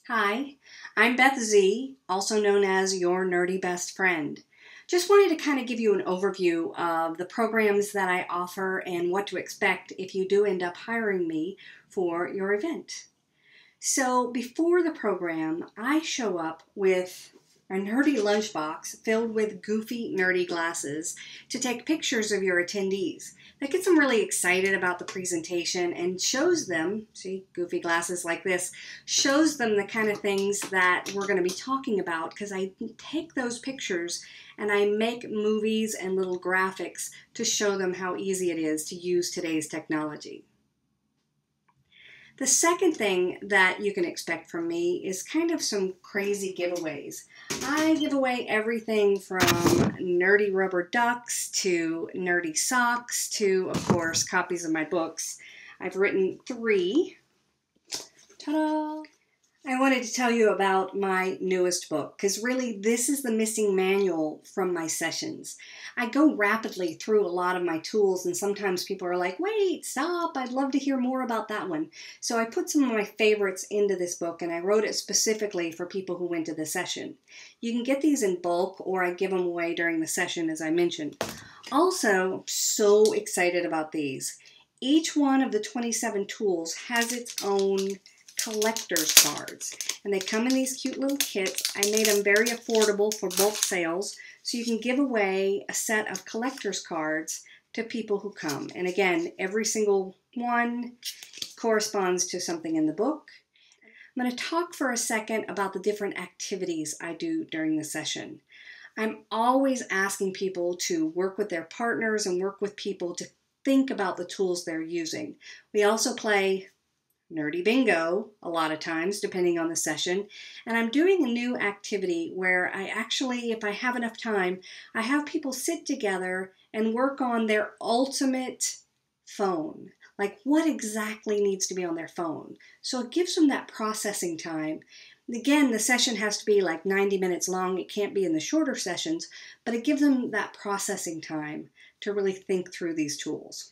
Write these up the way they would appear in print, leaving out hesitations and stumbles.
Hi, I'm Beth Z, also known as your nerdy best friend. Just wanted to kind of give you an overview of the programs that I offer and what to expect if you do end up hiring me for your event. So before the program, I show up with a nerdy lunchbox filled with goofy, nerdy glasses to take pictures of your attendees. That gets them really excited about the presentation and shows them, see, goofy glasses like this, shows them the kind of things that we're going to be talking about because I take those pictures and I make movies and little graphics to show them how easy it is to use today's technology. The second thing that you can expect from me is kind of some crazy giveaways. I give away everything from nerdy rubber ducks to nerdy socks to, of course, copies of my books. I've written 3. Ta-da! I wanted to tell you about my newest book because really this is the missing manual from my sessions. I go rapidly through a lot of my tools and sometimes people are like, wait, stop, I'd love to hear more about that one. So I put some of my favorites into this book and I wrote it specifically for people who went to the session. You can get these in bulk or I give them away during the session as I mentioned. Also, I'm so excited about these. Each one of the 27 tools has its own collector's cards, and they come in these cute little kits. I made them very affordable for bulk sales, so you can give away a set of collector's cards to people who come. And again, every single one corresponds to something in the book. I'm going to talk for a second about the different activities I do during the session. I'm always asking people to work with their partners and work with people to think about the tools they're using. We also play nerdy bingo a lot of times, depending on the session. And I'm doing a new activity where I actually, if I have enough time, I have people sit together and work on their ultimate phone. Like what exactly needs to be on their phone. So it gives them that processing time. Again, the session has to be like 90 minutes long. It can't be in the shorter sessions, but it gives them that processing time to really think through these tools.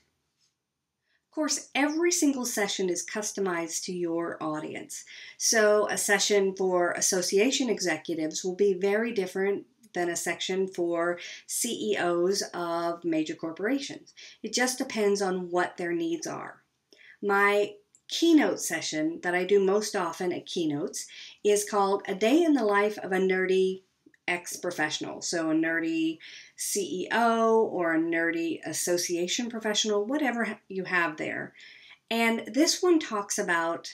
Of course, every single session is customized to your audience. So a session for association executives will be very different than a section for CEOs of major corporations. It just depends on what their needs are. My Keynote session that I do most often at Keynotes is called A Day in the Life of a Nerdy Ex-Professional. So a nerdy CEO or a nerdy association professional, whatever you have there. And this one talks about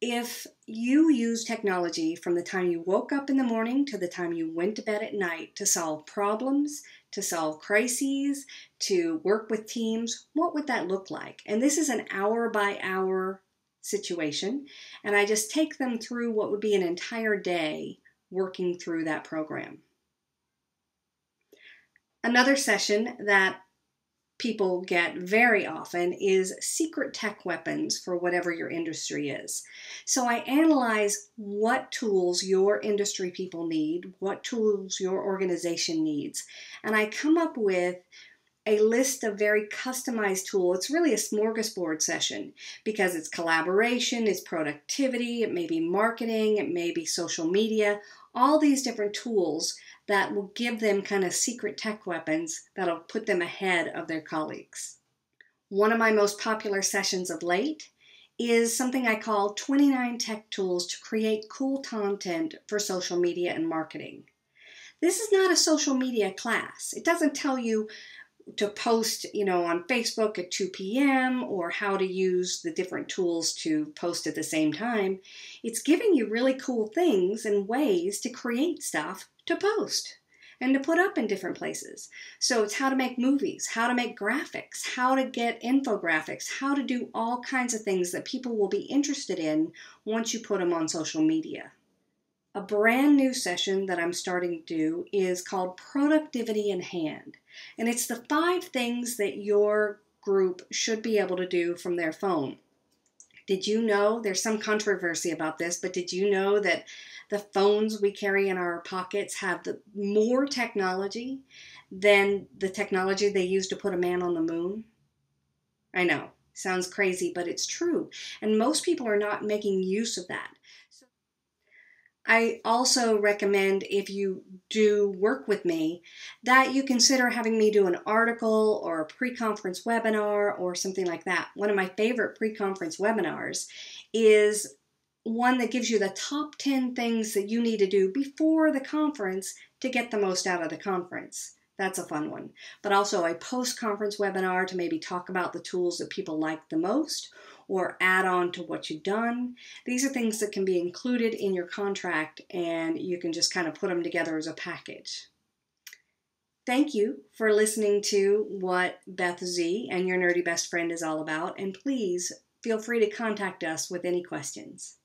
if you use technology from the time you woke up in the morning to the time you went to bed at night to solve problems, to solve crises, to work with teams, what would that look like? And this is an hour by hour situation. And I just take them through what would be an entire day working through that program. Another session that people get very often is secret tech weapons for whatever your industry is. So I analyze what tools your industry people need, what tools your organization needs, and I come up with a list of very customized tools. It's really a smorgasbord session because it's collaboration, it's productivity, it may be marketing, it may be social media, all these different tools that will give them kind of secret tech weapons that'll put them ahead of their colleagues. One of my most popular sessions of late is something I call 29 Tech Tools to Create Cool Content for Social Media and Marketing. This is not a social media class. It doesn't tell you to post, on Facebook at 2 p.m. or how to use the different tools to post at the same time. It's giving you really cool things and ways to create stuff to post and to put up in different places. So it's how to make movies, how to make graphics, how to get infographics, how to do all kinds of things that people will be interested in once you put them on social media. A brand new session that I'm starting to do is called Productivity in Hand. And it's the 5 things that your group should be able to do from their phone. Did you know, there's some controversy about this, but did you know that the phones we carry in our pockets have more technology than the technology they used to put a man on the moon? I know, sounds crazy, but it's true. And most people are not making use of that. I also recommend, if you do work with me, that you consider having me do an article or a pre-conference webinar or something like that. One of my favorite pre-conference webinars is one that gives you the top 10 things that you need to do before the conference to get the most out of the conference. That's a fun one. But also a post-conference webinar to maybe talk about the tools that people like the most or add on to what you've done. These are things that can be included in your contract, and you can just kind of put them together as a package. Thank you for listening to what Beth Z and your nerdy best friend is all about, and please feel free to contact us with any questions.